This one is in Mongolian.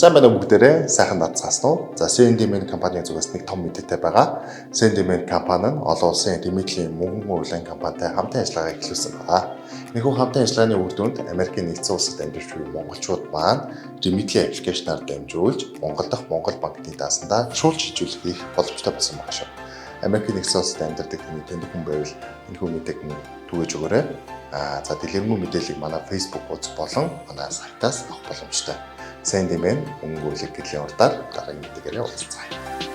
Сайн байна уу бүгдээрээ? Сайхан дадцгаасан уу? За Sendiment компанийн зүгээс нэг том мэдээтэй байгаа. Sendiment компани нь олон улсын дэмэдлийн мөнгөн хөрвүүлэн компанитай хамтын ажиллагаа эхлүүлсэн байна. Энэхүү хамтын ажиллагааны үр дүнд Америкийн нэгдсэн улсад амьдарч буй монголчууд маань дэмэдлийн аппликейшнаар дамжуулж Монгол дахь Монгол банкны даасандаа шууд шийдвэрлэх хийх боломжтой болсон байна шүү. Америкийн нэгдсэн улсад амьдардаг тэнд хүн байвал энэхүү мэдээг түгээж өгөөрэй. За дэлгэрэнгүй мэдээллийг манай Facebook хуудас болон манай сайтаас авах боломжтой. Sendiment мөнгө хөрвүүлэх гэлийн урдаар дараагийн мэдээгээр уулзцгаая.